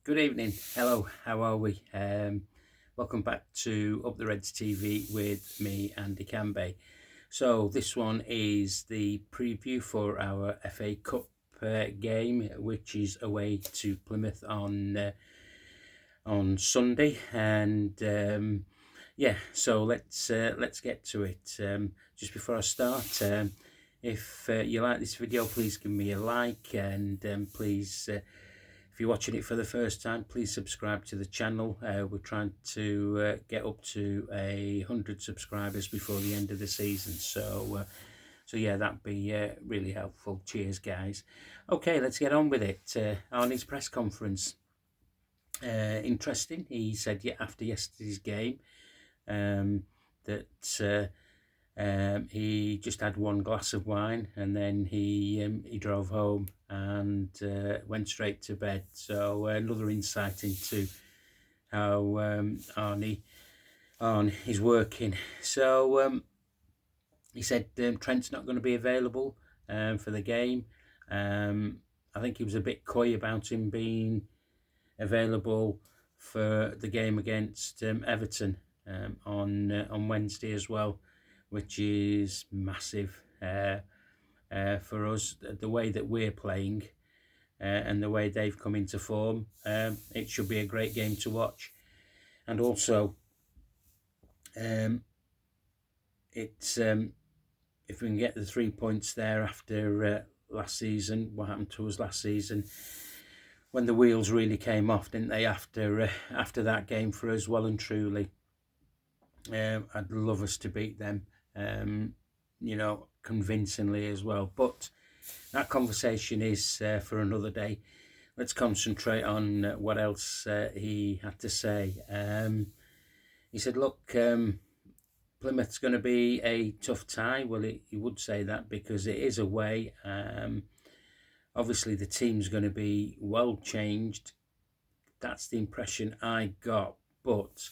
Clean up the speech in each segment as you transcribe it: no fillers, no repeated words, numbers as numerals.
Good evening. Hello, how are we? Welcome back to Up the Reds TV with me, Andy Cambe. So this one is the preview for our FA Cup game, which is away to Plymouth on Sunday. And yeah, so let's get to it. Just before I start, if you like this video, please give me a like, and please. If you're watching it for the first time, please subscribe to the channel. We're trying to get up to 100 subscribers before the end of the season. So yeah, that'd be really helpful. Cheers, guys. Okay, let's get on with it. Arne's press conference. Interesting. He said after yesterday's game that he just had one glass of wine, and then he drove home and went straight to bed. So another insight into how Arne is working. So he said Trent's not going to be available for the game. I think he was a bit coy about him being available for the game against Everton on Wednesday as well, which is massive for us. The way that we're playing and the way they've come into form, it should be a great game to watch. And also, it's if we can get the 3 points there after last season, what happened to us last season, when the wheels really came off, didn't they, after that game for us, well and truly. I'd love us to beat them, convincingly as well. But that conversation is for another day. Let's concentrate on what else he had to say. He said, look, Plymouth's going to be a tough tie. Well, he would say that because it is away. Obviously, the team's going to be well changed. That's the impression I got. But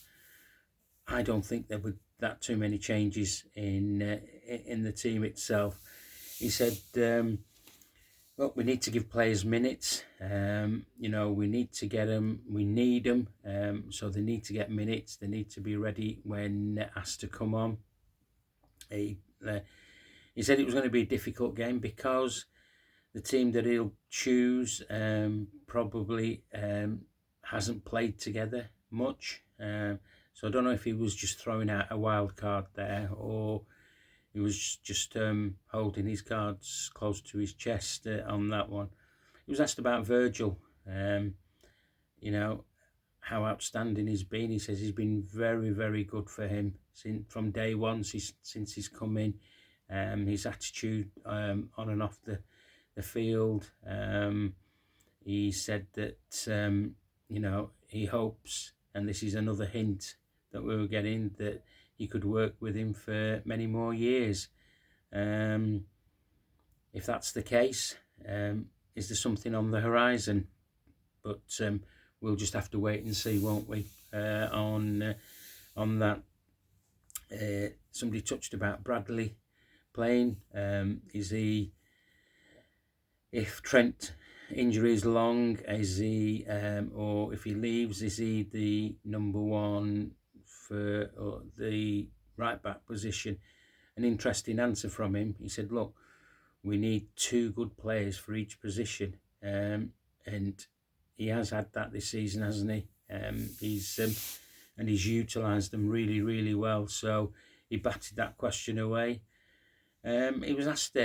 I don't think there were that too many changes in the team itself. He said, look, we need to give players minutes. We need to get them. We need them. So they need to get minutes. They need to be ready when asked to come on. He said it was going to be a difficult game because the team that he'll choose probably hasn't played together much. So I don't know if he was just throwing out a wild card there, or he was just holding his cards close to his chest on that one. He was asked about Virgil, how outstanding he's been. He says he's been very, very good for him from day one, since he's come in. His attitude on and off the field. He said that, he hopes, and this is another hint that we were getting, that he could work with him for many more years. If that's the case, is there something on the horizon? But we'll just have to wait and see, won't we, on that. Somebody touched about Bradley playing. If Trent injury is long, is he, or if he leaves, is he the number one for the right back position? An interesting answer from him. He said, look, we need two good players for each position, and he has had that this season, hasn't he? He's utilised them really, really well. So he batted that question away. He was asked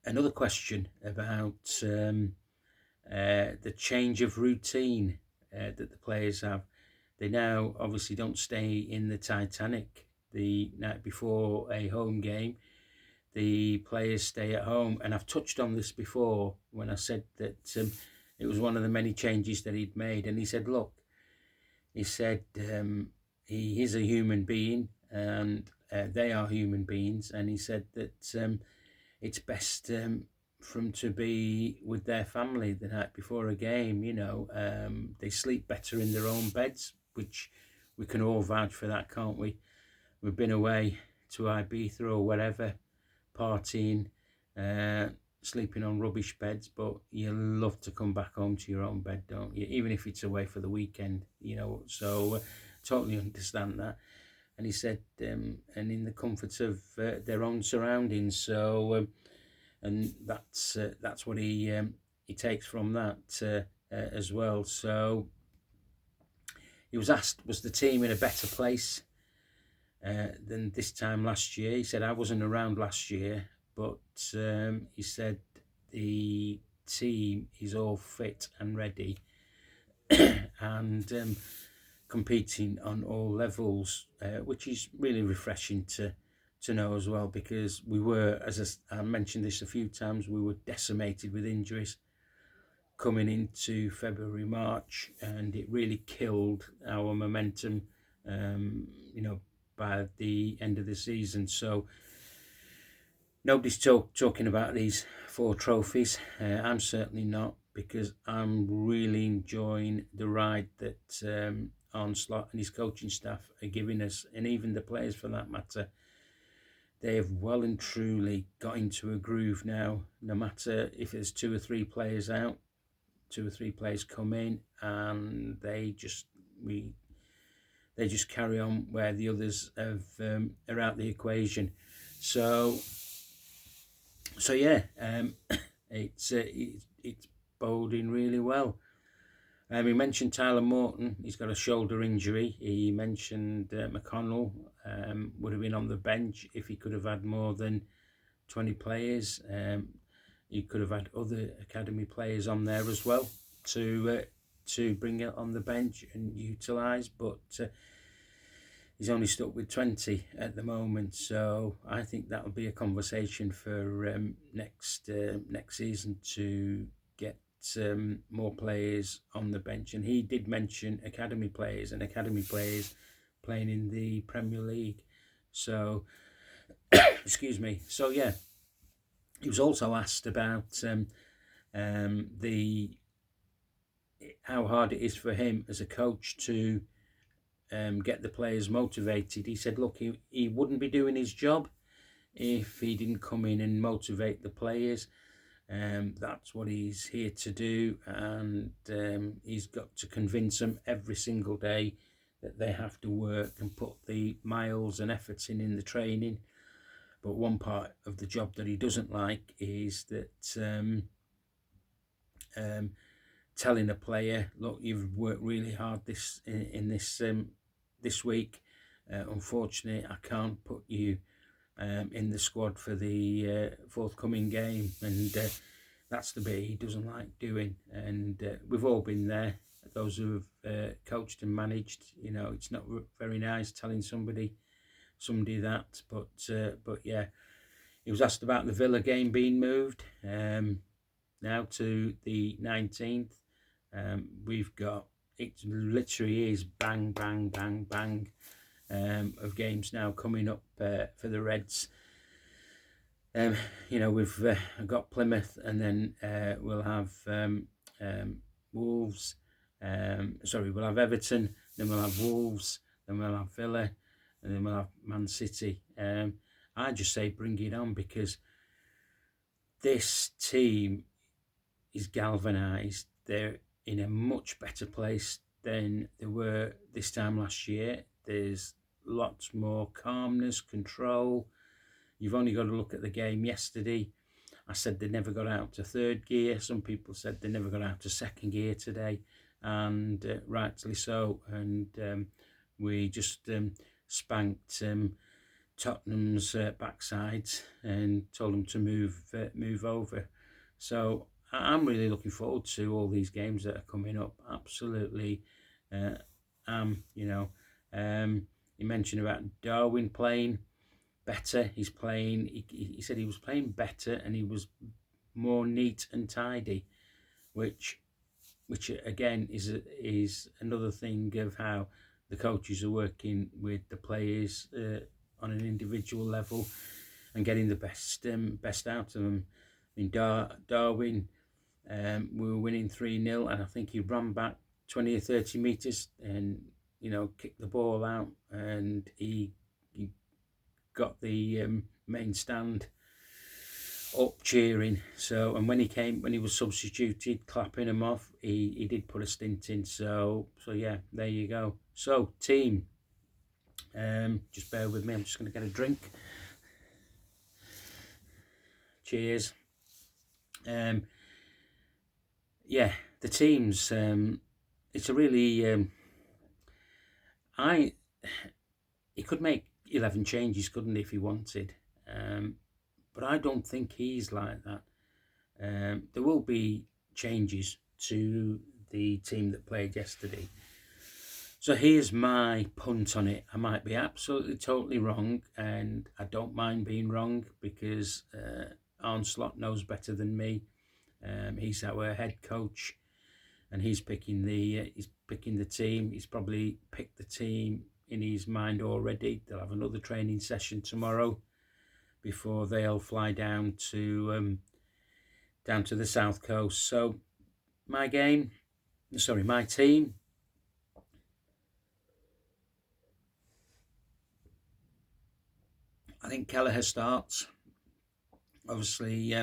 another question about the change of routine that the players have. They now obviously don't stay in the Titanic the night before a home game. The players stay at home, and I've touched on this before when I said that it was one of the many changes that he'd made. And he said, look, he is a human being, and they are human beings, and he said that it's best for them to be with their family the night before a game. They sleep better in their own beds, which we can all vouch for that, can't we? We've been away to Ibiza or wherever, partying, sleeping on rubbish beds, but you love to come back home to your own bed, don't you? Even if it's away for the weekend, So totally understand that. And he said, and in the comfort of their own surroundings. So, and that's what he takes from that as well. So he was asked, was the team in a better place than this time last year? He said, I wasn't around last year, but he said the team is all fit and ready and competing on all levels, which is really refreshing to know as well, because we were, as I mentioned this a few times, we were decimated with injuries coming into February, March, and it really killed our momentum, by the end of the season. So nobody's talking about these 4 trophies. I'm certainly not, because I'm really enjoying the ride that Arne and his coaching staff are giving us, and even the players for that matter. They have well and truly got into a groove now. No matter if there's 2 or 3 players out, 2 or 3 players come in, and they just carry on where the others are out the equation. So yeah, it's boding really well. We mentioned Tyler Morton. He's got a shoulder injury. He mentioned McConnell would have been on the bench if he could have had more than 20 players. He could have had other academy players on there as well to bring it on the bench and utilise, but he's only stuck with 20 at the moment. So I think that'll be a conversation for next season to get more players on the bench. And he did mention academy players playing in the Premier League. So excuse me. So yeah, he was also asked about how hard it is for him as a coach to get the players motivated. He said, look, he wouldn't be doing his job if he didn't come in and motivate the players. That's what he's here to do, and he's got to convince them every single day that they have to work and put the miles and efforts in the training. But one part of the job that he doesn't like is that telling a player, look, you've worked really hard this week. Unfortunately, I can't put you in the squad for the forthcoming game, and that's the bit he doesn't like doing. And we've all been there, those who have coached and managed. It's not very nice telling somebody that, but yeah, he was asked about the Villa game being moved now to the 19th. We've got, it literally is bang bang bang bang of games now coming up for the Reds. We've got Plymouth, and then we'll have Wolves. We'll have Everton, then we'll have Wolves, then we'll have Villa, and then we'll have Man City. I just say bring it on, because this team is galvanised. They're in a much better place than they were this time last year. There's lots more calmness, control. You've only got to look at the game yesterday. I said they never got out to third gear. Some people said they never got out to second gear today, and rightly so. And we just spanked Tottenham's backsides and told them to move over. So I'm really looking forward to all these games that are coming up. Absolutely. You mentioned about Darwin playing better. He's playing. He said he was playing better, and he was more neat and tidy, which again is another thing of how the coaches are working with the players on an individual level and getting the best out of them. I mean, Darwin, we were winning 3-0, and I think he ran back 20 or 30 metres and kicked the ball out, and he got the main stand up cheering. So, and when he was substituted, clapping him off, he did put a stint in. So yeah, there you go. So team, just bear with me. I'm just going to get a drink. Cheers. Yeah, the teams. It's a really. He could make 11 changes, couldn't he, if he wanted? But I don't think he's like that. There will be changes to the team that played yesterday. So here's my punt on it. I might be absolutely totally wrong, and I don't mind being wrong because Arne knows better than me. He's our head coach, and he's picking the team. He's probably picked the team in his mind already. They'll have another training session tomorrow before they'll fly down to the south coast. So my team. I think Kelleher starts. Obviously,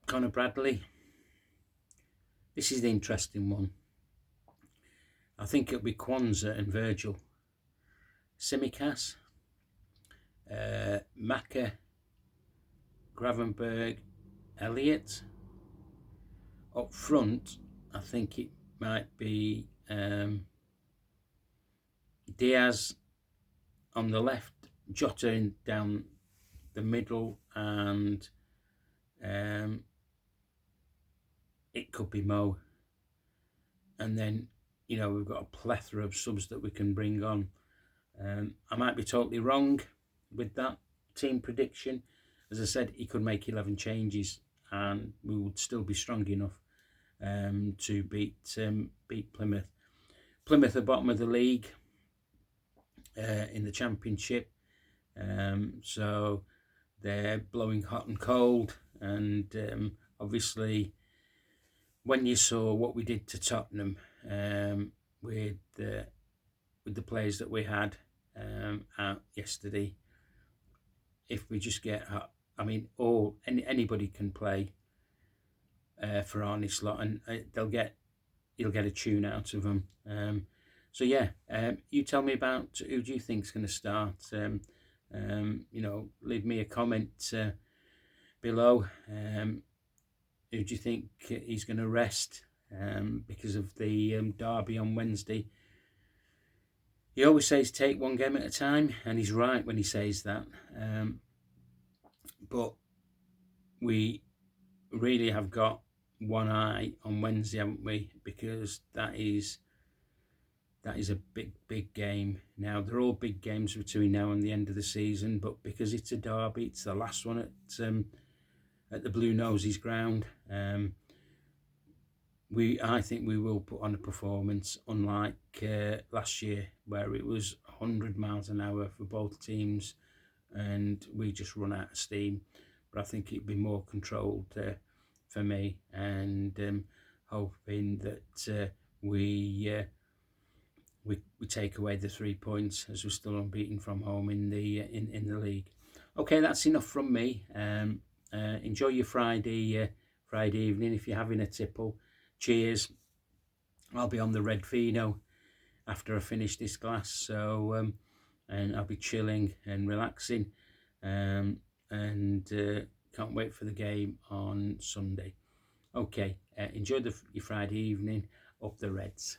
Connor Bradley. This is the interesting one. I think it'll be Kwanzaa and Virgil. Simicas, Maka, Gravenberg, Elliott. Up front, I think it might be Diaz on the left, Jota down the middle, and it could be Mo. And then, we've got a plethora of subs that we can bring on. I might be totally wrong with that team prediction. As I said, he could make 11 changes and we would still be strong enough to beat Plymouth. Plymouth are bottom of the league in the Championship. So they're blowing hot and cold. And obviously, when you saw what we did to Tottenham with the players that we had out yesterday, if we just get, anybody can play for Arne and he'll get a tune out of them. So yeah, you tell me about who do you think's going to start. Leave me a comment below. Who do you think he's going to rest because of the derby on Wednesday? He always says take one game at a time, and he's right when he says that. But we really have got one eye on Wednesday, haven't we? Because that is a big game. Now, they're all big games between now and the end of the season, but because it's a derby, it's the last one at the Blue Noses ground. I think we will put on a performance unlike last year, where it was 100 miles an hour for both teams and we just run out of steam. But I think it'd be more controlled for me, and hoping that we take away the 3 points as we're still unbeaten from home in the league. Okay, that's enough from me. Enjoy your Friday evening if you're having a tipple. Cheers. I'll be on the red Fino after I finish this glass, so and I'll be chilling and relaxing, and can't wait for the game on Sunday. Okay, enjoy your Friday evening. Up the Reds.